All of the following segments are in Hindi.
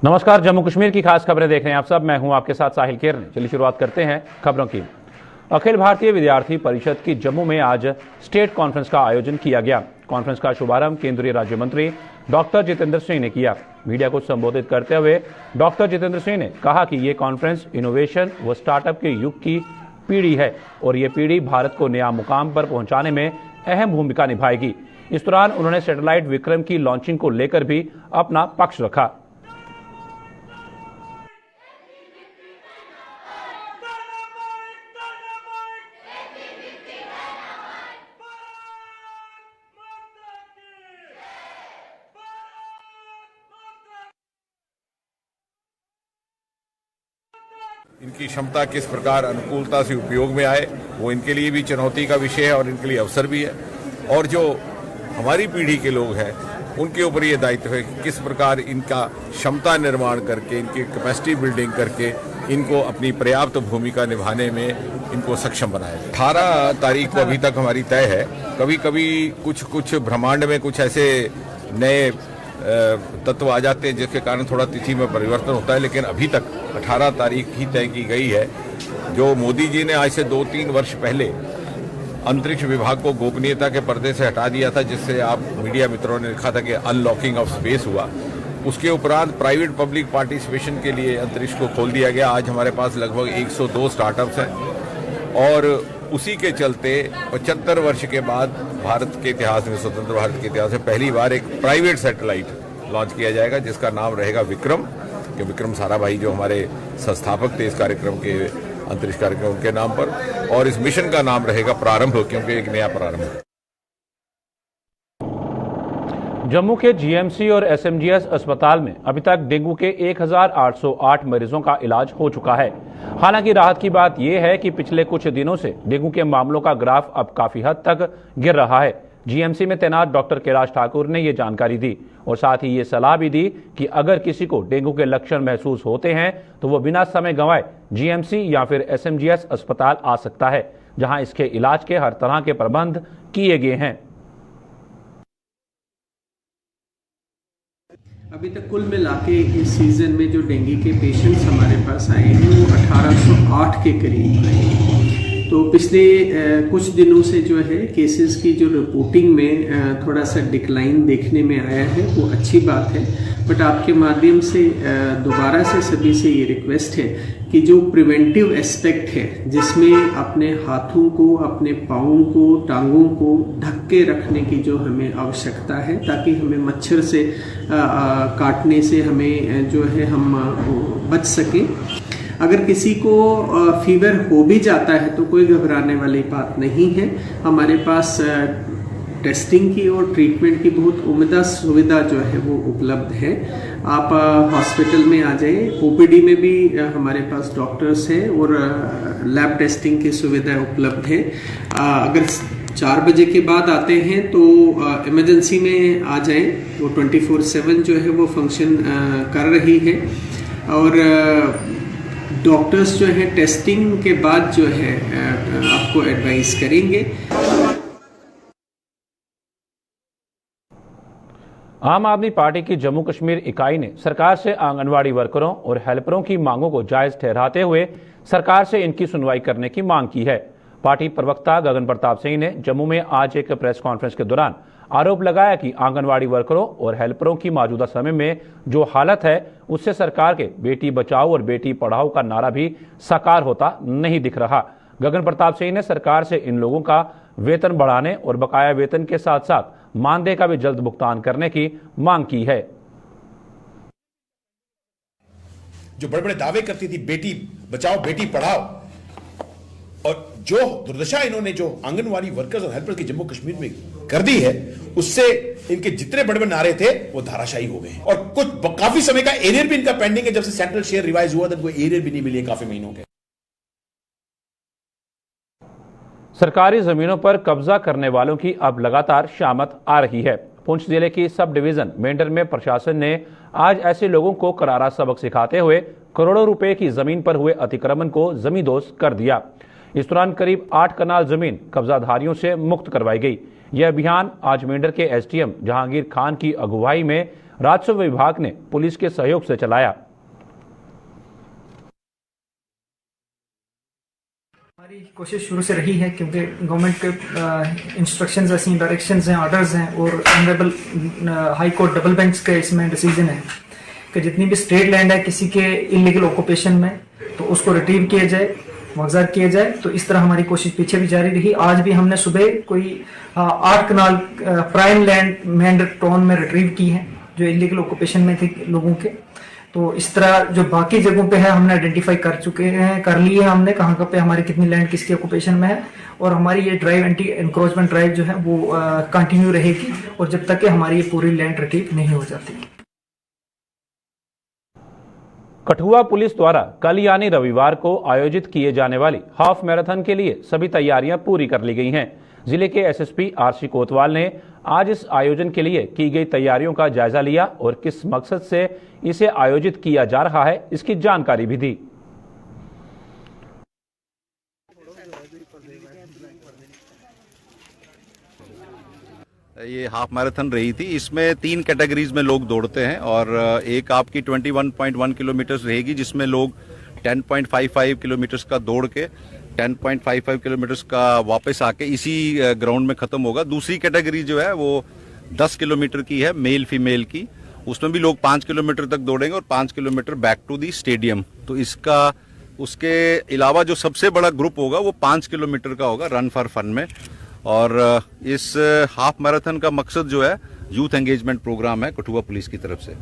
नमस्कार, जम्मू कश्मीर की खास खबरें देख रहे हैं आप सब। मैं हूं आपके साथ साहिल केरने। चलिए शुरुआत करते हैं खबरों की। अखिल भारतीय विद्यार्थी परिषद की जम्मू में आज स्टेट कॉन्फ्रेंस का आयोजन किया गया। कॉन्फ्रेंस का शुभारंभ केंद्रीय राज्य मंत्री डॉक्टर जितेंद्र सिंह ने किया। मीडिया को संबोधित करते हुए डॉक्टर जितेंद्र सिंह ने कहा कि ये कॉन्फ्रेंस इनोवेशन व स्टार्टअप के युग की पीढ़ी है और ये पीढ़ी भारत को नया मुकाम पर पहुंचाने में अहम भूमिका निभाएगी। इस दौरान उन्होंने सैटेलाइट विक्रम की लॉन्चिंग को लेकर भी अपना पक्ष रखा। इनकी क्षमता किस प्रकार अनुकूलता से उपयोग में आए, वो इनके लिए भी चुनौती का विषय है और इनके लिए अवसर भी है। और जो हमारी पीढ़ी के लोग हैं उनके ऊपर ये दायित्व है कि किस प्रकार इनका क्षमता निर्माण करके, इनकी कैपेसिटी बिल्डिंग करके इनको अपनी पर्याप्त भूमिका निभाने में इनको सक्षम बनाया जाए। 18 तारीख को अभी तक हमारी तय है। कभी कभी कुछ ब्रह्मांड में कुछ ऐसे नए तत्व आ जाते हैं जिसके कारण थोड़ा तिथि में परिवर्तन होता है, लेकिन अभी तक 18 तारीख ही तय की गई है। जो मोदी जी ने आज से 2-3 वर्ष पहले अंतरिक्ष विभाग को गोपनीयता के पर्दे से हटा दिया था, जिससे आप मीडिया मित्रों ने लिखा था कि अनलॉकिंग ऑफ स्पेस हुआ, उसके उपरांत प्राइवेट पब्लिक पार्टिसिपेशन के लिए अंतरिक्ष को खोल दिया गया। आज हमारे पास लगभग 102 स्टार्टअप्स हैं और उसी के चलते 75 वर्ष के बाद भारत के इतिहास में, स्वतंत्र भारत के इतिहास में पहली बार एक प्राइवेट सैटेलाइट लॉन्च किया जाएगा जिसका नाम रहेगा विक्रम। कि विक्रम साराभाई जो हमारे संस्थापक थे इस कार्यक्रम के, अंतरिक्ष कार्यक्रम के नाम पर, और इस मिशन का नाम रहेगा प्रारंभ, क्योंकि एक नया प्रारंभ है। जम्मू के जीएमसी और एसएमजीएस अस्पताल में अभी तक डेंगू के 1808 मरीजों का इलाज हो चुका है। हालांकि राहत की बात यह है कि पिछले कुछ दिनों से डेंगू के मामलों का ग्राफ अब काफी हद तक गिर रहा है। जीएमसी में तैनात डॉक्टर कैलाश ठाकुर ने यह जानकारी दी और साथ ही ये सलाह भी दी कि अगर किसी को डेंगू के लक्षण महसूस होते हैं तो वो बिना समय गंवाए जीएमसी या फिर एसएमजीएस अस्पताल आ सकता है, जहां इसके इलाज के हर तरह के प्रबंध किए गए हैं। अभी तक कुल मिला के इस सीज़न में जो डेंगू के पेशेंट्स हमारे पास आए हैं वो 1808 के करीब आए। तो पिछले कुछ दिनों से जो है केसेस की जो रिपोर्टिंग में थोड़ा सा डिक्लाइन देखने में आया है, वो अच्छी बात है। बट आपके माध्यम से दोबारा से सभी से ये रिक्वेस्ट है कि जो प्रिवेंटिव एस्पेक्ट है, जिसमें अपने हाथों को, अपने पाँवों को, टांगों को ढक के रखने की जो हमें आवश्यकता है, ताकि हमें मच्छर से काटने से हमें जो है हम बच सकें। अगर किसी को फीवर हो भी जाता है तो कोई घबराने वाली बात नहीं है। हमारे पास टेस्टिंग की और ट्रीटमेंट की बहुत उम्दा सुविधा जो है वो उपलब्ध है। आप हॉस्पिटल में आ जाए, ओपीडी में भी हमारे पास डॉक्टर्स हैं और लैब टेस्टिंग की सुविधा उपलब्ध है। अगर 4 बजे के बाद आते हैं तो इमरजेंसी में आ जाएं, वो 24/7 जो है वो फंक्शन कर रही है। और डॉक्टर्स जो है टेस्टिंग के बाद जो है आपको एडवाइस करेंगे। आम आदमी पार्टी की जम्मू कश्मीर इकाई ने सरकार से आंगनवाड़ी वर्करों और हेल्परों की मांगों को जायज ठहराते हुए सरकार से इनकी सुनवाई करने की मांग की है। पार्टी प्रवक्ता गगन प्रताप सिंह ने जम्मू में आज एक प्रेस कॉन्फ्रेंस के दौरान आरोप लगाया कि आंगनवाड़ी वर्करों और हेल्परों की मौजूदा समय में जो हालत है उससे सरकार के बेटी बचाओ और बेटी पढ़ाओ का नारा भी साकार होता नहीं दिख रहा। गगन प्रताप सिंह ने सरकार से इन लोगों का वेतन बढ़ाने और बकाया वेतन के साथ साथ मानदेय का भी जल्द भुगतान करने की मांग की है। जो बड़े बड़े दावे करती थी बेटी बचाओ बेटी पढ़ाओ, और जो दुर्दशा इन्होंने जो आंगनवाड़ी वर्कर्स और हेल्पर्स की जम्मू कश्मीर में कर दी है, उससे इनके जितने बड़े बड़े नारे थे वो धाराशायी हो गए हैं। और कुछ काफी समय का एरियर भी इनका पेंडिंग है। जब से सेंट्रल शेयर रिवाइज हुआ था, कोई एरियर भी नहीं मिली है काफी महीनों के। सरकारी जमीनों पर कब्जा करने वालों की अब लगातार शामत आ रही है। पुंछ जिले की सब डिवीजन मेंढर में प्रशासन ने आज ऐसे लोगों को करारा सबक सिखाते हुए करोड़ों रुपए की जमीन पर हुए अतिक्रमण को जमींदोज कर दिया। इस दौरान करीब 8 कनाल जमीन कब्जाधारियों से मुक्त करवाई गई। यह अभियान आज मेंढर के एसडीएम जहांगीर खान की अगुवाई में राजस्व विभाग ने पुलिस के सहयोग से चलाया। हमारी कोशिश शुरू से रही है, क्योंकि गवर्नमेंट के इंस्ट्रक्शंस ऐसी डायरेक्शंस हैं, ऑर्डर्स हैं और honourable high court double bench का इसमें डिसीजन है कि जितनी भी स्टेट लैंड है किसी के इलीगल ऑक्यूपेशन में तो उसको रिट्रीव किया जाए, मुआवजा किया जाए। तो इस तरह हमारी कोशिश पीछे भी जारी रही। आज भी हमने सुबह कोई 8 कनाल प्राइम लैंड मैंड टाउन में रिट्रीव की है जो इलीगल ऑक्यूपेशन में थे लोगों के। तो इस तरह जो बाकी जगहों पे है हमने आइडेंटिफाई कर चुके हैं, कर ली है हमने कहाँ पे हमारी कितनी लैंड किसकी ऑक्यूपेशन में है। और हमारी ये ड्राइव एंटी एनक्रोचमेंट ड्राइव जो है वो कंटिन्यू रहेगी और जब तक कि हमारी ये पूरी लैंड रिट्रीव नहीं हो जाती। कठुआ पुलिस द्वारा कल यानी रविवार को आयोजित किए जाने वाली हाफ मैराथन के लिए सभी तैयारियां पूरी कर ली गई हैं। जिले के एसएसपी आरसी कोतवाल ने आज इस आयोजन के लिए की गई तैयारियों का जायजा लिया और किस मकसद से इसे आयोजित किया जा रहा है इसकी जानकारी भी दी। ये हाफ मैराथन रही थी। इसमें 3 कैटेगरीज में लोग दौड़ते हैं और एक आपकी 21.1 किलोमीटर रहेगी जिसमें लोग 10.55 किलोमीटर का दौड़ के 10.55 किलोमीटर का वापस आके इसी ग्राउंड में खत्म होगा। दूसरी कैटेगरी जो है वो 10 किलोमीटर की है, मेल फीमेल की। उसमें भी लोग 5 किलोमीटर तक दौड़ेंगे और 5 kilometre back to the stadium. तो इसका उसके अलावा जो सबसे बड़ा ग्रुप होगा वो 5 किलोमीटर का होगा रन फॉर फन में। और इस हाफ मैराथन का मकसद जो है यूथ एंगेजमेंट प्रोग्राम है कठुआ पुलिस की तरफ से।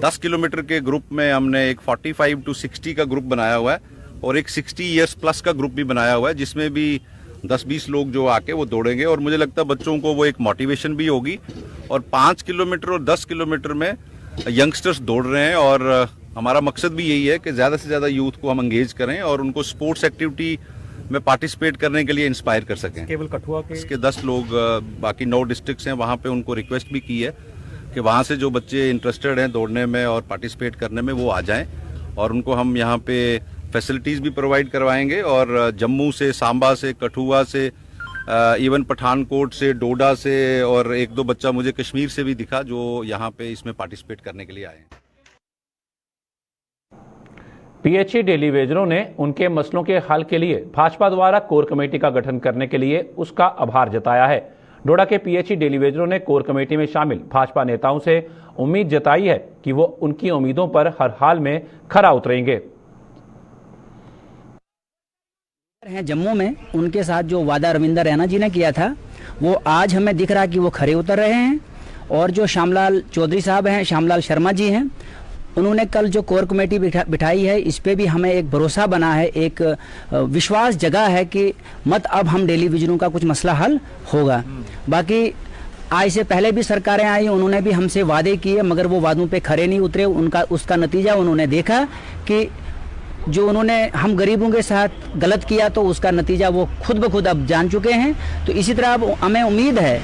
10 किलोमीटर के ग्रुप में हमने एक 45 to 60 का ग्रुप बनाया हुआ है और एक 60 इयर्स प्लस का ग्रुप भी बनाया हुआ है जिसमें भी 10-20 लोग जो आके वो दौड़ेंगे। और मुझे लगता है बच्चों को वो एक मोटिवेशन भी होगी। और 5 किलोमीटर और 10 किलोमीटर में यंगस्टर्स दौड़ रहे हैं और हमारा मकसद भी यही है कि ज्यादा से ज्यादा यूथ को हम एंगेज करें और उनको स्पोर्ट्स एक्टिविटी में पार्टिसिपेट करने के लिए इंस्पायर कर सकें। केवल कठुआ के इसके 10 लोग बाकी 9 डिस्ट्रिक्ट्स हैं, वहाँ पे उनको रिक्वेस्ट भी की है कि वहाँ से जो बच्चे इंटरेस्टेड हैं दौड़ने में और पार्टिसिपेट करने में वो आ जाएं और उनको हम यहाँ पे फैसिलिटीज भी प्रोवाइड करवाएंगे। और जम्मू से, सांबा से, कठुआ से, इवन पठानकोट से, डोडा से और 1-2 बच्चा मुझे कश्मीर से भी दिखा जो यहाँ पे इसमें पार्टिसिपेट करने के लिए आए हैं। पीएचई डेली वेजरों ने उनके मसलों के हल के लिए भाजपा द्वारा कोर कमेटी का गठन करने के लिए उसका आभार जताया है। डोडा के पीएचई डेली वेजरों ने कोर कमेटी में शामिल भाजपा नेताओं से उम्मीद जताई है कि वो उनकी उम्मीदों पर हर हाल में खरा उतरेंगे। हैं जम्मू में, उनके साथ जो वादा रविंदर रैना जी ने किया था वो आज हमें दिख रहा कि वो खरे उतर रहे हैं। और जो श्यामलाल चौधरी साहब हैं, श्यामलाल शर्मा जी हैं, उन्होंने कल जो कोर कमेटी बिठाई है इस पे भी हमें एक भरोसा बना है, एक विश्वास जगा है कि मत अब हम डेली विजनों का कुछ मसला हल होगा। बाकी आज से पहले भी सरकारें आई, उन्होंने भी हमसे वादे किए मगर वो वादों पे खरे नहीं उतरे। उसका नतीजा उन्होंने देखा कि जो उन्होंने हम गरीबों के साथ गलत किया तो उसका नतीजा वो खुद ब खुद अब जान चुके हैं। तो इसी तरह अब हमें उम्मीद है,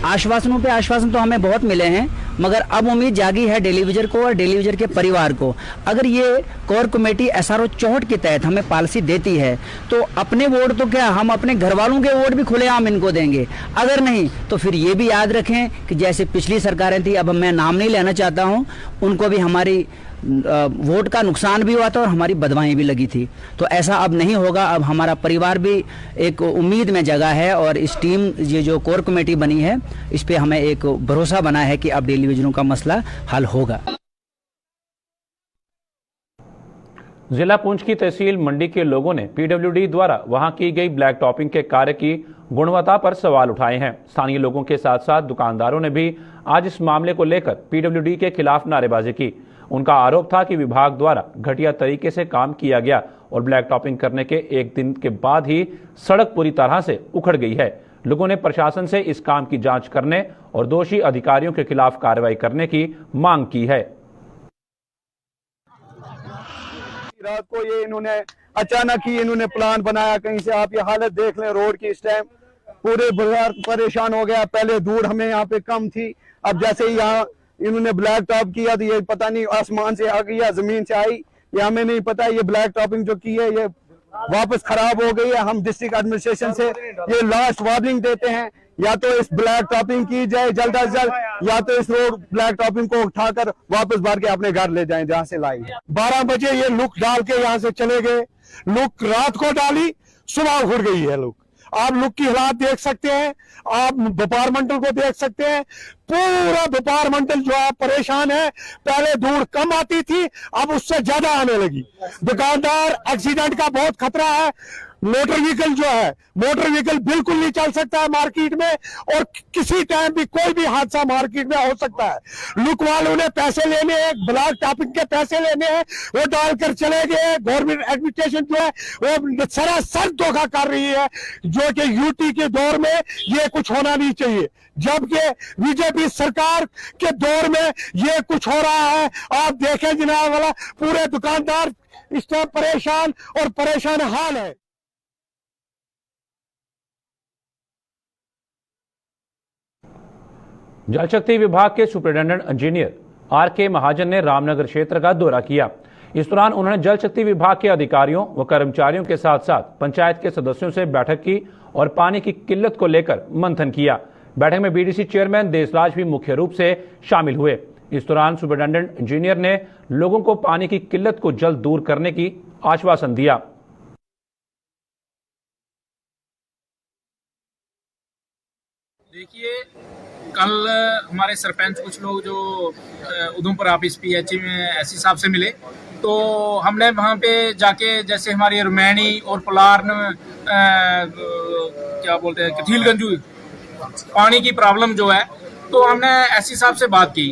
आश्वासनों पे आश्वासन तो हमें बहुत मिले हैं मगर अब उम्मीद जागी है डेलीविजर को और डेलीविजर के परिवार को। अगर ये कोर कमेटी एसआरओ 64 के तहत हमें पॉलिसी देती है तो अपने वोट तो क्या, हम अपने घर वालों के वोट भी खुलेआम इनको देंगे। अगर नहीं तो फिर ये भी याद रखें कि जैसे पिछली सरकारें थी, अब मैं नाम नहीं लेना चाहता हूं, उनको भी हमारी वोट का नुकसान भी हुआ था और हमारी बदवाएं भी लगी थी। तो ऐसा अब नहीं होगा। अब हमारा परिवार भी एक उम्मीद में जगा है और इस टीम ये जो कोर कमेटी बनी है इस पे हमें एक भरोसा बना है कि अब डेली विजनों का मसला हल होगा। जिला पुंछ की तहसील मंडी के लोगों ने पीडब्ल्यूडी द्वारा वहां की गई ब्लैक टॉपिंग के कार्य की गुणवत्ता पर सवाल उठाए हैं। स्थानीय लोगों के साथ साथ दुकानदारों ने भी आज इस मामले को लेकर पीडब्ल्यूडी के खिलाफ नारेबाजी की। उनका आरोप था कि विभाग द्वारा घटिया तरीके से काम किया गया और ब्लैक टॉपिंग करने के एक दिन के बाद ही सड़क पूरी तरह से उखड़ गई है। लोगों ने प्रशासन से इस काम की जांच करने और दोषी अधिकारियों के खिलाफ कार्रवाई करने की मांग की है। रात को ये इन्होंने अचानक ही इन्होंने प्लान बनाया कहीं से। आप ये हालत देख लें रोड की, इस टाइम पूरे बाजार परेशान हो गया। पहले दूर हमें यहाँ पे कम थी, अब जैसे ही यहाँ इन्होंने ब्लैक टॉप किया तो ये पता नहीं आसमान से आ गई या जमीन से आई, ये हमें नहीं पता। ये ब्लैक टॉपिंग जो की है ये वापस खराब हो गई है। हम डिस्ट्रिक्ट एडमिनिस्ट्रेशन से ये लास्ट वार्निंग देते हैं या तो इस ब्लैक टॉपिंग की जाए जल्द से जल्द, या तो इस रोड ब्लैक टॉपिंग को उठाकर वापस भर के अपने घर ले जाएं जहां से लाई। 12 बजे ये लुक डाल के यहां से चले गए, लुक रात को डाली, सुबह उड़ गई है लुक। आप लुक की हालात देख सकते हैं, आप डिपार्टमेंटल को देख सकते हैं, पूरा डिपार्टमेंटल जो है परेशान है। पहले धूल कम आती थी, अब उससे ज्यादा आने लगी। दुकानदार, एक्सीडेंट का बहुत खतरा है। मोटर व्हीकल जो है, मोटर व्हीकल बिल्कुल नहीं चल सकता है मार्केट में, और किसी टाइम भी कोई भी हादसा मार्केट में हो सकता है। लुक वालों ने पैसे लेने हैं, ब्लॉक टॉपिंग के पैसे लेने हैं, वो डालकर चले गए। गवर्नमेंट एडमिनिस्ट्रेशन जो है वो सरासर धोखा कर रही है, जो कि यूटी के दौर में ये कुछ होना नहीं चाहिए, जबकि बीजेपी सरकार के दौर में ये कुछ हो रहा है। आप देखें जनाब वाला, पूरे दुकानदार इस टाइम परेशान और परेशान हाल है। जल शक्ति विभाग के सुपरिटेंडेंट इंजीनियर आर के महाजन ने रामनगर क्षेत्र का दौरा किया। इस दौरान उन्होंने जल शक्ति विभाग के अधिकारियों व कर्मचारियों के साथ साथ पंचायत के सदस्यों से बैठक की और पानी की किल्लत को लेकर मंथन किया। बैठक में बीडीसी चेयरमैन देशराज भी मुख्य रूप से शामिल हुए। इस दौरान सुपरिटेंडेंट इंजीनियर ने लोगों को पानी की किल्लत को जल्द दूर करने की आश्वासन दिया। देखिए, कल हमारे सरपंच कुछ लोग जो उधमपुर ऑफिस पीएचई में एससी साहब से मिले, तो हमने वहाँ पे जाके जैसे हमारी रुमैनी और पलारन क्या बोलते हैं कथीलगंजू पानी की प्रॉब्लम जो है, तो हमने एससी साहब से बात की।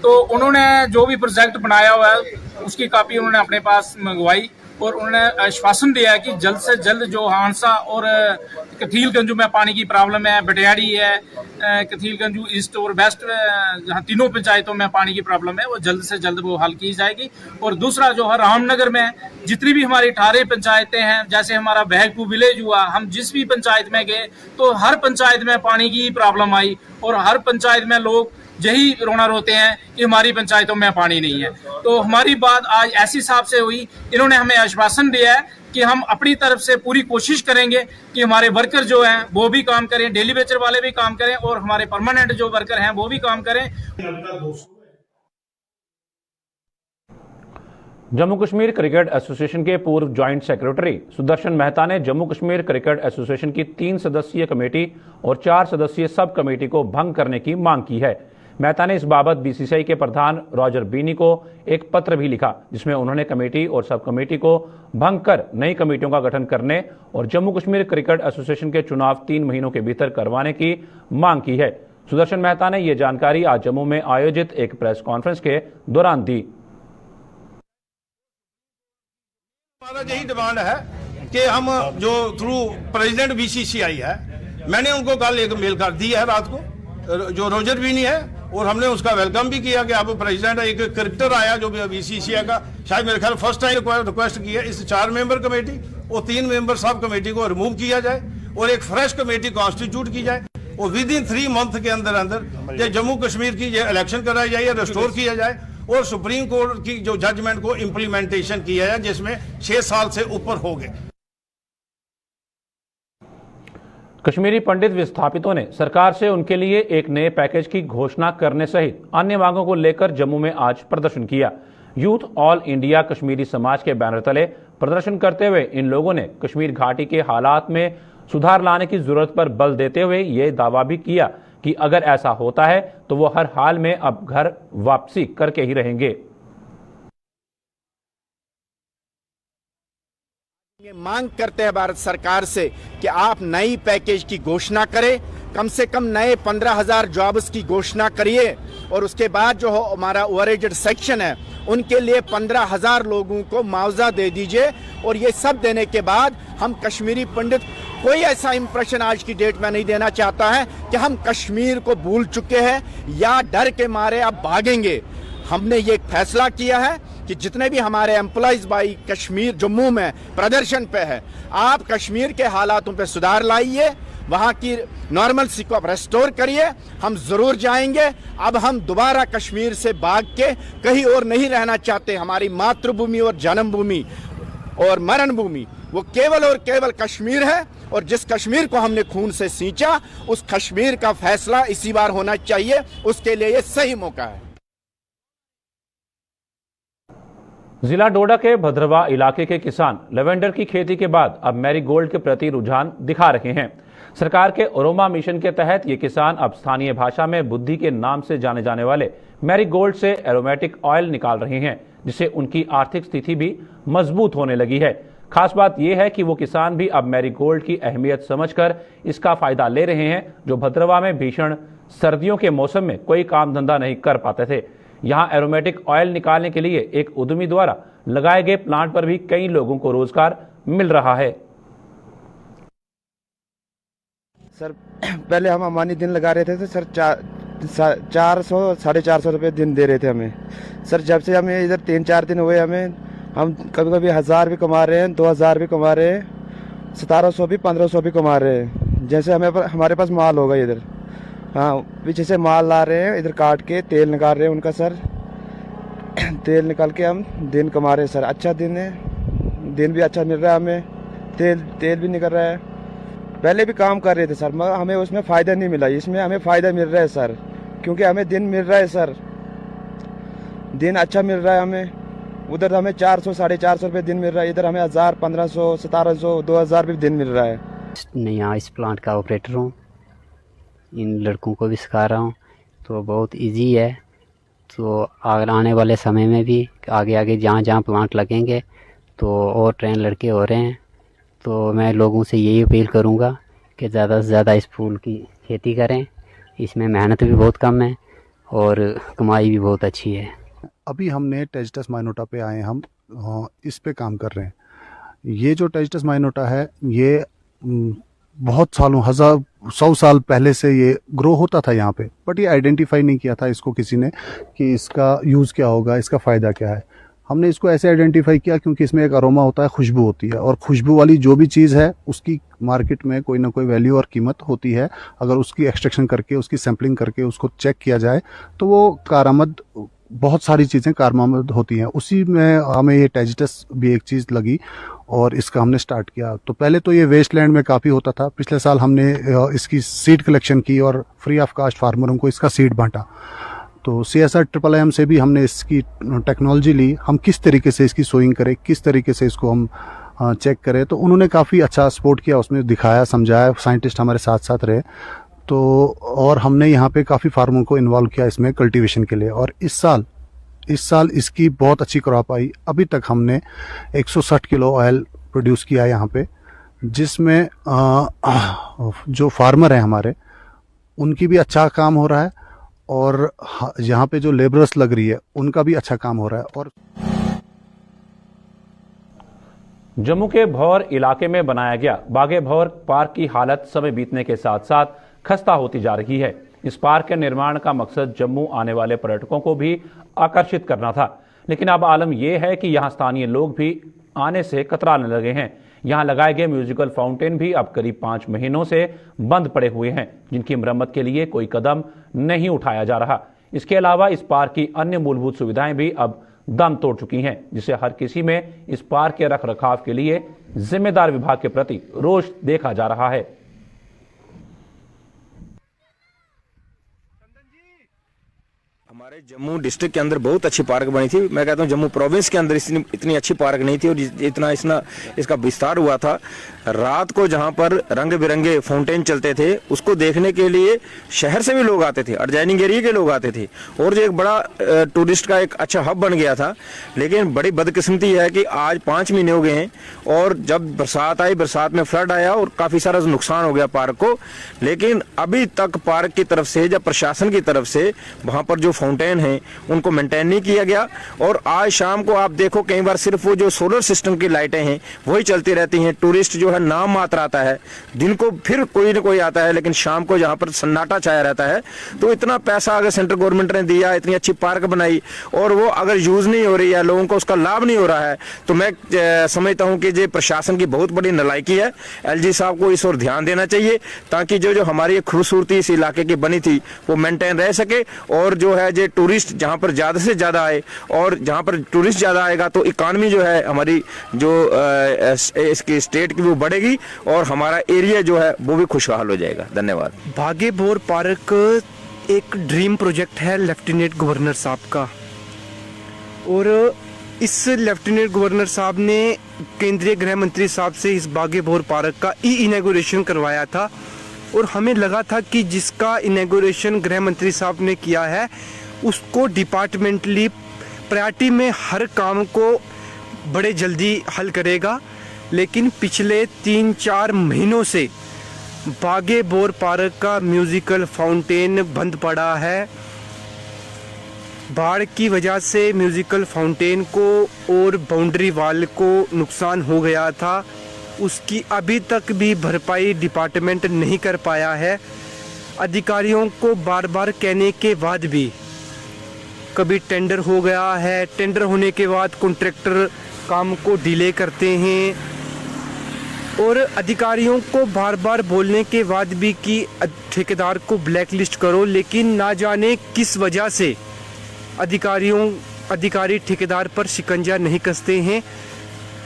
तो उन्होंने जो भी प्रोजेक्ट बनाया हुआ है उसकी कॉपी उन्होंने अपने पास मंगवाई और उन्होंने आश्वासन दिया कि जल्द से जल्द जो हांसा और कथीलगंजू में पानी की प्रॉब्लम है, बटियाड़ी है, कथीलगंजू ईस्ट और वेस्ट, जहाँ तीनों पंचायतों में पानी की प्रॉब्लम है, वो जल्द से जल्द वो हल की जाएगी। और दूसरा जो है रामनगर में जितनी भी हमारी 18 पंचायतें हैं, जैसे हमारा बहकपू विलेज हुआ, हम जिस भी पंचायत में गए तो हर पंचायत में पानी की प्रॉब्लम आई और हर पंचायत में लोग यही रोना रोते हैं कि हमारी पंचायतों में पानी नहीं है। तो हमारी बात आज एससी साहब से हुई, इन्होंने हमें आश्वासन दिया है कि हम अपनी तरफ से पूरी कोशिश करेंगे कि हमारे वर्कर जो हैं वो भी काम करें, डेली वेजर वाले भी काम करें और हमारे परमानेंट जो वर्कर हैं वो भी काम करें। जम्मू कश्मीर क्रिकेट एसोसिएशन के पूर्व ज्वाइंट सेक्रेटरी सुदर्शन मेहता ने जम्मू कश्मीर क्रिकेट एसोसिएशन की 3 सदस्यीय कमेटी और 4 सदस्यीय सब कमेटी को भंग करने की मांग की है। मेहता ने इस बाबत बीसीसीआई के प्रधान रॉजर बीनी को एक पत्र भी लिखा, जिसमें उन्होंने कमेटी और सब कमेटी को भंग कर नई कमेटियों का गठन करने और जम्मू कश्मीर क्रिकेट एसोसिएशन के चुनाव 3 महीनों के भीतर करवाने की मांग की है। सुदर्शन मेहता ने यह जानकारी आज जम्मू में आयोजित एक प्रेस कॉन्फ्रेंस के दौरान दी। हमारा यही डिमांड है कि हम जो थ्रू प्रेसिडेंट बीसीसीआई है, मैंने उनको कल एक मेल कर दी है रात को, जो रोजर बीनी है, और हमने उसका वेलकम भी किया कि आप प्रेसिडेंट, एक क्रिकेटर आया जो बीसीसीआई का, शायद मेरे ख्याल फर्स्ट टाइम रिक्वेस्ट की है इस 4 मेंबर कमेटी और 3 मेंबर सब कमेटी को रिमूव किया जाए और एक फ्रेश कमेटी कॉन्स्टिट्यूट की जाए और विद इन 3 मंथ के अंदर अंदर ये जम्मू कश्मीर की ये इलेक्शन कराई जाए, रिस्टोर किया जाए और सुप्रीम कोर्ट की जो जजमेंट को इम्प्लीमेंटेशन किया है जिसमें 6 साल से ऊपर हो गए। कश्मीरी पंडित विस्थापितों ने सरकार से उनके लिए एक नए पैकेज की घोषणा करने सहित अन्य मांगों को लेकर जम्मू में आज प्रदर्शन किया। यूथ ऑल इंडिया कश्मीरी समाज के बैनर तले प्रदर्शन करते हुए इन लोगों ने कश्मीर घाटी के हालात में सुधार लाने की जरूरत पर बल देते हुए ये दावा भी किया कि अगर ऐसा होता है तो वो हर हाल में अब घर वापसी करके ही रहेंगे। ये मांग करते हैं भारत सरकार से कि आप नई पैकेज की घोषणा करें, कम से कम नए 15,000 जॉब्स की घोषणा करिए और उसके बाद जो हमारा ओवरएजेड सेक्शन है उनके लिए 15,000 लोगों को मुआवजा दे दीजिए। और ये सब देने के बाद हम कश्मीरी पंडित, कोई ऐसा इंप्रेशन आज की डेट में नहीं देना चाहता है कि हम कश्मीर को भूल चुके हैं या डर के मारे अब भागेंगे। हमने ये फैसला किया है कि जितने भी हमारे एम्प्लॉइज भाई कश्मीर जम्मू में प्रदर्शन पे है, आप कश्मीर के हालातों पे सुधार लाइए, वहाँ की नॉर्मलसी को आप रेस्टोर करिए। हम जरूर जाएंगे। अब हम दोबारा कश्मीर से भाग के कहीं और नहीं रहना चाहते। हमारी मातृभूमि और जन्मभूमि और मरण भूमि वो केवल और केवल कश्मीर है और जिस कश्मीर को हमने खून से सींचा, उस कश्मीर का फैसला इसी बार होना चाहिए। उसके लिए ये सही मौका है। जिला डोडा के भद्रवा इलाके के किसान लेवेंडर की खेती के बाद अब मैरीगोल्ड के प्रति रुझान दिखा रहे हैं। सरकार के अरोमा मिशन के तहत ये किसान अब स्थानीय भाषा में बुद्धि के नाम से जाने जाने वाले मैरीगोल्ड से एरोमेटिक ऑयल निकाल रहे हैं, जिससे उनकी आर्थिक स्थिति भी मजबूत होने लगी है। खास बात यह है कि वो किसान भी अब मैरीगोल्ड की अहमियत समझकर इसका फायदा ले रहे हैं, जो भद्रवा में भीषण सर्दियों के मौसम में कोई काम धंधा नहीं कर पाते थे। यहाँ एरोमेटिक ऑयल निकालने के लिए एक उद्यमी द्वारा लगाए गए प्लांट पर भी कई लोगों को रोजगार मिल रहा है। सर पहले हम अमानी दिन लगा रहे थे तो सर 400 450 रुपये दिन दे रहे थे हमें। सर जब से हमें इधर 3-4 दिन हुए हम कभी कभी 1000 भी कमा रहे हैं, 2000 भी कमा रहे हैं, 1700 भी 1500 भी कमा रहे हैं। जैसे हमारे पास माल होगा इधर, हाँ पीछे से माल ला रहे हैं, इधर काट के तेल निकाल रहे हैं उनका सर, तेल निकाल के हम दिन कमा रहे हैं सर। अच्छा दिन है, दिन भी अच्छा मिल रहा है हमें, तेल भी निकल रहा है। पहले भी काम कर रहे थे सर मगर हमें उसमें फ़ायदा नहीं मिला, इसमें हमें फ़ायदा मिल रहा है सर, क्योंकि हमें दिन मिल रहा है सर, दिन अच्छा मिल रहा है हमें। उधर हमें 400 450 रुपये दिन मिल रहा है, इधर हमें 1000 1500 1700 2000 भी दिन मिल रहा है। मैं यहाँ इस प्लांट का ऑपरेटर हूँ, इन लड़कों को भी सिखा रहा हूँ, तो बहुत इजी है। तो आने वाले समय में भी आगे जहाँ प्लांट लगेंगे तो और ट्रेन लड़के हो रहे हैं। तो मैं लोगों से यही अपील करूँगा कि ज़्यादा से ज़्यादा इस फूल की खेती करें। इसमें मेहनत भी बहुत कम है और कमाई भी बहुत अच्छी है। अभी हमने टेजिटस माइनोटा पे आए, हम इस पे काम कर रहे हैं। ये जो टेजिटस माइनोटा है ये बहुत सालों 100 साल पहले से ये ग्रो होता था यहाँ पे, बट ये आइडेंटिफाई नहीं किया था इसको किसी ने कि इसका यूज़ क्या होगा, इसका फ़ायदा क्या है। हमने इसको ऐसे आइडेंटिफाई किया क्योंकि इसमें एक अरोमा होता है, खुशबू होती है, और खुशबू वाली जो भी चीज़ है उसकी मार्केट में कोई ना कोई वैल्यू और कीमत होती है। अगर उसकी एक्सट्रैक्शन करके, उसकी सैम्पलिंग करके उसको चेक किया जाए तो वो कारआमद, बहुत सारी चीज़ें कारआमद होती हैं। उसी में हमें ये टेजिटस भी एक चीज़ लगी और इसका हमने स्टार्ट किया। तो पहले तो ये वेस्ट लैंड में काफ़ी होता था। पिछले साल हमने इसकी सीड कलेक्शन की और फ्री ऑफ कास्ट फार्मरों को इसका सीड बांटा। तो CSR IIIM से भी हमने इसकी टेक्नोलॉजी ली, हम किस तरीके से इसकी सोइंग करें, किस तरीके से इसको हम चेक करें। तो उन्होंने काफ़ी अच्छा सपोर्ट किया, उसमें दिखाया, समझाया, साइंटिस्ट हमारे साथ साथ रहे। तो और हमने यहाँ पे काफ़ी फार्मरों को इन्वॉल्व किया इसमें कल्टीवेशन के लिए। और इस साल इसकी बहुत अच्छी क्रॉप आई। अभी तक हमने 160 किलो ऑयल प्रोड्यूस किया यहाँ पे, जिसमें जो फार्मर हैं हमारे उनकी भी अच्छा काम हो रहा है और यहाँ पे जो लेबरर्स लग रही है उनका भी अच्छा काम हो रहा है। और जम्मू के भौर इलाके में बनाया गया बागे भौर पार्क की हालत समय बीतने के साथ साथ खस्ता होती जा रही है। इस पार्क के निर्माण का मकसद जम्मू आने वाले पर्यटकों को भी आकर्षित करना था, लेकिन अब आलम यह है कि यहाँ स्थानीय लोग भी आने से कतराने लगे हैं। यहाँ लगाए गए म्यूजिकल फाउंटेन भी अब करीब 5 महीनों से बंद पड़े हुए हैं, जिनकी मरम्मत के लिए कोई कदम नहीं उठाया जा रहा। इसके अलावा इस पार्क की अन्य मूलभूत सुविधाएं भी अब दम तोड़ चुकी हैं, जिससे हर किसी में इस पार्क के रख रखाव के लिए जिम्मेदार विभाग के प्रति रोष देखा जा रहा है। हमारे जम्मू डिस्ट्रिक्ट के अंदर बहुत अच्छी पार्क बनी थी। मैं कहता हूँ जम्मू प्रोविंस के अंदर इतनी अच्छी पार्क नहीं थी और इतना इसका विस्तार हुआ था। रात को जहाँ पर रंग बिरंगे फाउंटेन चलते थे उसको देखने के लिए शहर से भी लोग आते थे, अडजॉइनिंग एरिया के लोग आते थे और जो एक बड़ा टूरिस्ट का एक अच्छा हब बन गया था। लेकिन बड़ी बदकिस्मती है कि आज 5 महीने हो गए हैं और जब बरसात आई, बरसात में फ्लड आया और काफी सारा नुकसान हो गया पार्क को। लेकिन अभी तक पार्क की तरफ से या प्रशासन की तरफ से वहां पर जो फाउंटेन है उनको मेंटेन नहीं किया गया। और आज शाम को आप देखो कई बार सिर्फ वो जो सोलर सिस्टम की लाइटें हैं वही चलती रहती हैं। टूरिस्ट जो है नाम मात्र आता है, दिन को फिर कोई न कोई आता है, लेकिन शाम को जहां पर सन्नाटा छाया रहता है। तो इतना पैसा अगर सेंट्रल गवर्नमेंट ने दिया, इतनी अच्छी पार्क बनाई और वो अगर यूज नहीं हो रही है, लोगों को उसका लाभ नहीं हो रहा है, तो मैं समझता हूं कि ये प्रशासन की बहुत बड़ी नालायकी है। LG साहब को इस ओर ध्यान देना चाहिए ताकि जो हमारी खूबसूरती इस इलाके की बनी थी वो मेंटेन रह सके और जो है है जो टूरिस्ट जहाँ पर ज़्यादा से ज़्यादा आए, और जहाँ पर टूरिस्ट ज़्यादा आएगा तो इकॉनमी जो है हमारी जो इसकी स्टेट की वो बढ़ेगी और हमारा एरिया जो है वो भी खुशहाल हो जाएगा। धन्यवाद। बागे बोर पार्क एक ड्रीम प्रोजेक्ट है लेफ्टिनेंट गवर्नर साहब का, और इस लेफ्टिनेंट गवर्नर साहब ने केंद्रीय गृह मंत्री साहब से इस बागे बोर पार्क का इनॉग्रेशन करवाया था, और हमें लगा था कि जिसका इनॉग्रेशन गृह मंत्री साहब ने किया है उसको डिपार्टमेंटली प्रायोरिटी में हर काम को बड़े जल्दी हल करेगा। लेकिन पिछले 3-4 महीनों से बागे बोर पार्क का म्यूजिकल फाउंटेन बंद पड़ा है। बाढ़ की वजह से म्यूजिकल फाउंटेन को और बाउंड्री वाल को नुकसान हो गया था, उसकी अभी तक भी भरपाई डिपार्टमेंट नहीं कर पाया है। अधिकारियों को बार बार कहने के बाद भी कभी टेंडर हो गया है, टेंडर होने के बाद कॉन्ट्रैक्टर काम को डिले करते हैं, और अधिकारियों को बार बार बोलने के बाद भी कि ठेकेदार को ब्लैक लिस्ट करो, लेकिन ना जाने किस वजह से अधिकारी ठेकेदार पर शिकंजा नहीं कसते हैं।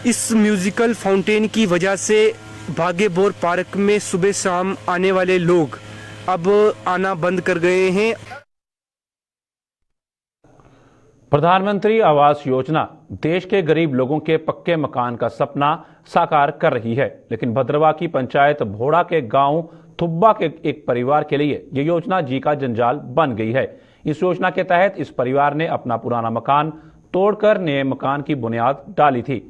इस म्यूजिकल फाउंटेन की वजह से बागे बोर पार्क में सुबह शाम आने वाले लोग अब आना बंद कर गए हैं। प्रधानमंत्री आवास योजना देश के गरीब लोगों के पक्के मकान का सपना साकार कर रही है, लेकिन भद्रवाह की पंचायत भोड़ा के गांव थुब्बा के एक परिवार के लिए ये योजना जी का जंजाल बन गई है। इस योजना के तहत इस परिवार ने अपना पुराना मकान तोड़कर नए मकान की बुनियाद डाली थी,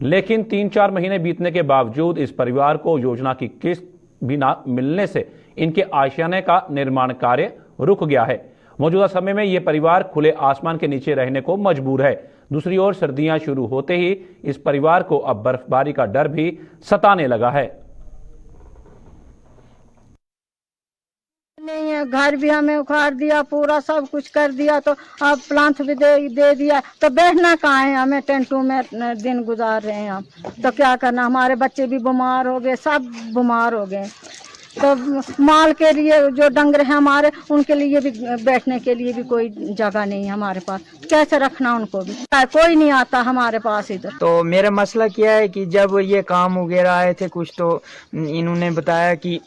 लेकिन 3-4 महीने बीतने के बावजूद इस परिवार को योजना की किस्त भी न मिलने से इनके आशियाने का निर्माण कार्य रुक गया है। मौजूदा समय में ये परिवार खुले आसमान के नीचे रहने को मजबूर है। दूसरी ओर सर्दियां शुरू होते ही इस परिवार को अब बर्फबारी का डर भी सताने लगा है। नहीं है, घर भी हमें उखाड़ दिया, पूरा सब कुछ कर दिया, तो अब प्लांट भी दे दिया, तो बैठना कहाँ है, हमें टेंटों में दिन गुजार रहे हैं हम, तो क्या करना, हमारे बच्चे भी बीमार हो गए, सब बीमार हो गए, तो माल के लिए जो डंगर है हमारे, उनके लिए भी बैठने के लिए भी कोई जगह नहीं है हमारे पास, कैसे रखना उनको भी, कोई नहीं आता हमारे पास इधर। तो मेरा मसला क्या है कि जब ये काम वगैरह आए थे कुछ, तो इन्होंने बताया कि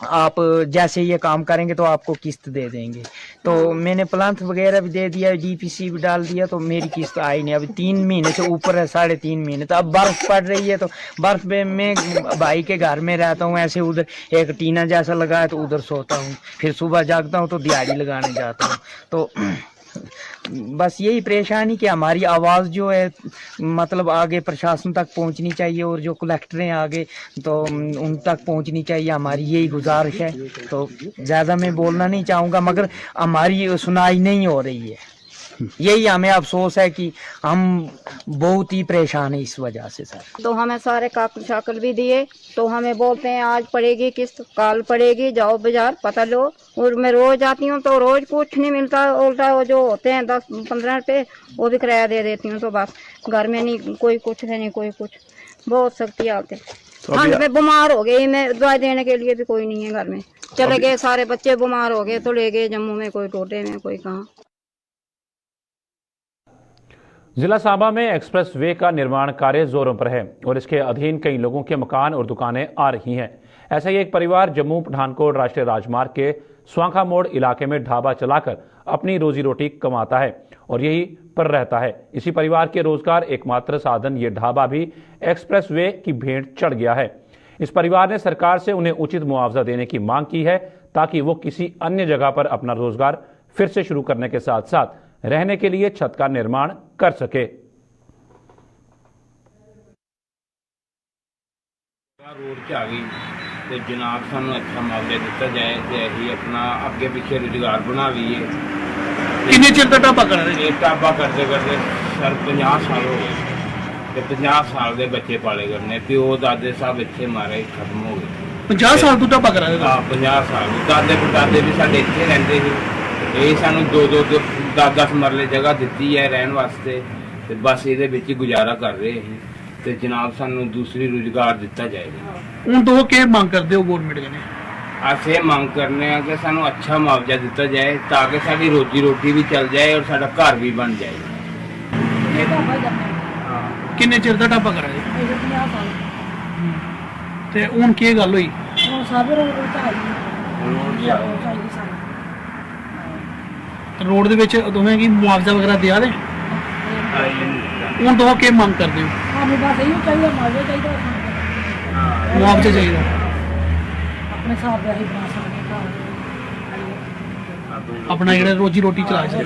आप जैसे ये काम करेंगे तो आपको किस्त दे देंगे, तो मैंने प्लांट वगैरह भी दे दिया, डीपीसी भी डाल दिया, तो मेरी किस्त आई नहीं। अभी 3 महीने से ऊपर है, 3.5 महीने, तो अब बर्फ पड़ रही है, तो बर्फ में मैं भाई के घर में रहता हूँ, ऐसे उधर एक टीना जैसा लगा है तो उधर सोता हूँ, फिर सुबह जागता हूँ तो दिहाड़ी लगाने जाता हूँ। तो बस यही परेशानी कि हमारी आवाज़ जो है मतलब आगे प्रशासन तक पहुंचनी चाहिए, और जो कलेक्टर हैं आगे तो उन तक पहुंचनी चाहिए, हमारी यही गुजारिश है। तो ज़्यादा मैं बोलना नहीं चाहूँगा, मगर हमारी सुनाई नहीं हो रही है, यही हमें अफसोस है कि हम बहुत ही परेशान हैं इस वजह से सर। तो हमें सारे कागज शाकल भी दिए, तो हमें बोलते हैं आज पड़ेगी किस्त, कल पड़ेगी, जाओ बाजार पता लो, और मैं रोज आती हूँ तो रोज कुछ नहीं मिलता, उल्टा वो जो होते हैं 10-15 रुपए वो भी किराया दे देती हूँ, तो बस घर में नहीं कोई कुछ है, नहीं कोई कुछ, बहुत सख्ती हालत है। ठंड में बीमार हो गई, मैं दवाई देने के लिए भी कोई नहीं है घर में, चले गए सारे बच्चे बीमार हो गए, तो ले गए जम्मू में, कोई टोटे में, कोई कहाँ। जिला सांबा में एक्सप्रेस वे का निर्माण कार्य जोरों पर है और इसके अधीन कई लोगों के मकान और दुकानें आ रही हैं। ऐसा ही एक परिवार जम्मू पठानकोट राष्ट्रीय राजमार्ग के स्वांखा मोड़ इलाके में ढाबा चलाकर अपनी रोजी रोटी कमाता है और यही पर रहता है। इसी परिवार के रोजगार एकमात्र साधन ये ढाबा भी एक्सप्रेस वे की भेंट चढ़ गया है। इस परिवार ने सरकार से उन्हें उचित मुआवजा देने की मांग की है ताकि वो किसी अन्य जगह पर अपना रोजगार फिर से शुरू करने के साथ साथ रहने के लिए छत का निर्माण कर सके। रोड से आ गई तो जनाब सानू अच्छा मुआवजा दिता जाए तो अभी अपना अगे पीछे रोजगार बना लीए। कितने चिर का ढाबा कर रहे? ढाबा करते करते सर 50 साल हो गए, 50 साल के बच्चे पाले करने, प्यो दादे सब इतने मारे खत्म हो गए। 50 साल तू ढाबा कर रहे? हाँ 50 साल, दादे परदादे भी साडे इत्थे रहंदे सी, ਇਹ ਸਾਨੂੰ 2-10 ਮਰਲੇ ਜਗ੍ਹਾ ਦਿੱਤੀ ਹੈ ਰਹਿਣ ਵਾਸਤੇ ਤੇ ਬਸ ਇਹਦੇ ਵਿੱਚ ਹੀ ਗੁਜ਼ਾਰਾ ਕਰ ਰਹੇ ਅਸੀਂ ਤੇ ਜਨਾਬ ਸਾਨੂੰ ਦੂਸਰੀ ਰੁਜ਼ਗਾਰ ਦਿੱਤਾ ਜਾਏਗਾ। ਹੁਣ ਤੋਂ ਕੀ ਮੰਗ ਕਰਦੇ ਹੋ ਗਵਰਨਮੈਂਟ ਨੇ? ਅਸੀਂ ਇਹ ਮੰਗ ਕਰਨੇ ਆ ਕਿ ਸਾਨੂੰ ਅੱਛਾ ਮੁਆਵਜ਼ਾ ਦਿੱਤਾ ਜਾਏ ਤਾਂ ਕਿ ਸਾਡੀ ਰੋਜੀ ਰੋਟੀ ਵੀ ਚੱਲ ਜਾਏ ਔਰ ਸਾਡਾ ਘਰ ਵੀ ਬਣ ਜਾਏ। ਕਿੰਨੇ ਚਿਰ ਦਾ ਢਾਬਾ ਕਰਾ ਜੀ? 50 ਸਾਲ। ਤੇ ਹੁਣ ਕੀ ਗੱਲ ਹੋਈ? ਉਹ ਸਭ ਰੋਡ ਰੋਡ ਦੇ ਵਿੱਚ ਦੋਵੇਂ ਕੀ ਮੁਆਵਜ਼ਾ ਵਗੈਰਾ ਦਿਆ ਦੇ? ਹੁਣ ਦੋਹਾਂ ਕੀ ਮੰਗ ਕਰਦੇ ਹੋ? ਸਾਨੂੰ ਬਸ ਇਹੋ ਚਾਹੀਦਾ, ਮੁਆਵਜ਼ਾ ਚਾਹੀਦਾ। ਮੁਆਵਜ਼ਾ ਚਾਹੀਦਾ। ਆਪਣੇ ਹਿਸਾਬ ਦਾ ਹੀ ਬਣਾ ਸਕਦੇ ਹਾਂ। अपना ਜਿਹੜਾ रोजी रोटी चला सके।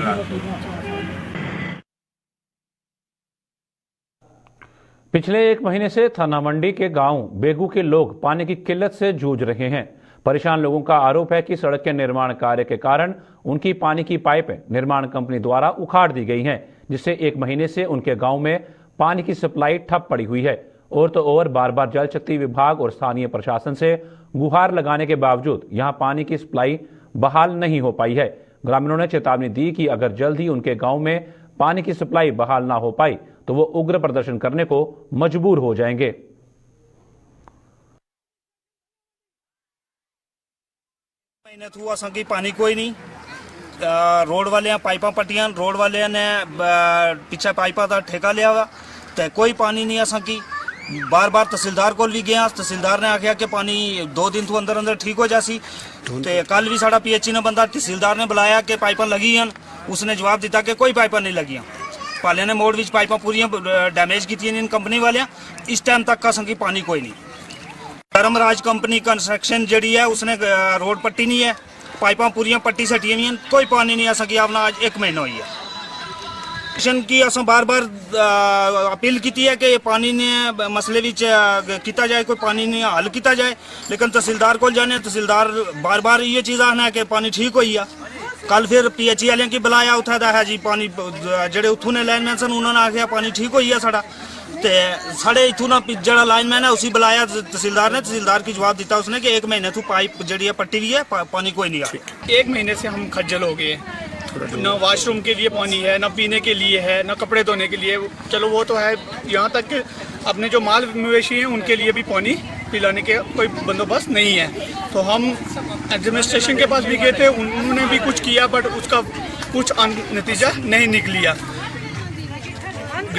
पिछले एक महीने से थाना मंडी के गांव बेगू के लोग पानी की किल्लत से जूझ रहे हैं। परेशान लोगों का आरोप है कि सड़क के निर्माण कार्य के कारण उनकी पानी की पाइपें निर्माण कंपनी द्वारा उखाड़ दी गई हैं, जिससे एक महीने से उनके गांव में पानी की सप्लाई ठप पड़ी हुई है। और तो और बार बार जल शक्ति विभाग और स्थानीय प्रशासन से गुहार लगाने के बावजूद यहां पानी की सप्लाई बहाल नहीं हो पाई है। ग्रामीणों ने चेतावनी दी कि अगर जल्द ही उनके गांव में पानी की सप्लाई बहाल ना हो पाई तो वो उग्र प्रदर्शन करने को मजबूर हो जाएंगे। महीने थू असांखे पानी कोई नहीं। रोड वाले पाइपा पट्टियां, रोड वाले ने पिछे पाइपा का ठेका लिया हुआ तो कोई पानी नहीं असांखे। बार बार तहसीलदार को भी गया, तहसीलदार ने आख्या कि पानी 2 दिन तो अंदर अंदर ठीक हो जासी। तो कल भी साड़ा PHE ने बंदा तहसीलदार ने बुलाया कि पाइपा लगी हैं, उसने जवाब दिता कि कोई पाइपा नहीं लगी। पाले ने मोड़ विच पाइपा पूरी डैमेज की इन कंपनी वाले। इस टाइम तक का संगी पानी कोई नहीं। धर्मराज कंपनी कंस्ट्रक्शन जड़ी है उसने रोड पट्टी नहीं है, पाइपा पूरी पट्टी सटी हुई, कोई पानी नहीं आ सकी। आपने आज 1 महीना हुई है की असं बार बार अपील की है कि पानी ने मसले विच किया जाए, कोई पानी ने हल किया जाए। लेकिन तहसीलदार को जाने, तहसीलदार बार बार ये चीज़ आखना है कि पानी ठीक हुई है। कल फिर PHE वाले की बुलाया उत्थे दा है जी पानी जेड़े उत्थों ने लाइनमैन सन उन्होंने आख्या पानी ठीक हुई है साड़ा। ते साढ़े इत्थों ना जड़ा लाइनमैन है उसी बुलाया तहसीलदार ने, तहसीलदार की जवाब दिता उसने कि 1 महीने तो पाइप जड़ी है पट्टी हुई है, पानी कोई नहीं आ रहा। 1 महीने से हम खज्जल हो गए, न वॉशरूम के लिए पानी है, न पीने के लिए है, न कपड़े धोने के लिए। चलो वो तो है, यहाँ तक कि अपने जो माल मवेशी हैं उनके लिए भी पानी पिलाने के कोई बंदोबस्त नहीं है। तो हम एडमिनिस्ट्रेशन के पास भी गए थे, उन्होंने भी कुछ किया बट उसका कुछ नतीजा नहीं निकलिया।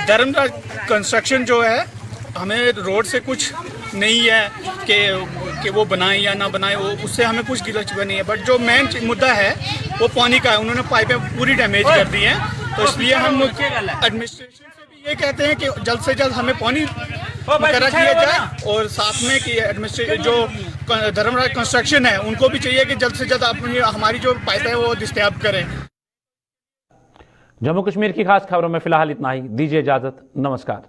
धर्मराज कंस्ट्रक्शन जो है हमें रोड से कुछ नहीं है कि वो बनाए या ना बनाए, वो उससे हमें कुछ गिला नहीं है। बट जो मेन मुद्दा है वो पानी का है। उन्होंने पाइपें पूरी डैमेज कर दी हैं, तो इसलिए हम एडमिनिस्ट्रेशन से भी ये कहते हैं कि जल्द से जल्द हमें पानी मुकर्रर किया जाए। और साथ में कि एडमिनिस्ट्रेशन जो धर्मराज कंस्ट्रक्शन है उनको भी चाहिए कि जल्द से जल्द अपनी हमारी जो पाइप है वो दस्तयाब करें। जम्मू कश्मीर की खास खबरों में फिलहाल इतना ही। दीजिए इजाजत, नमस्कार।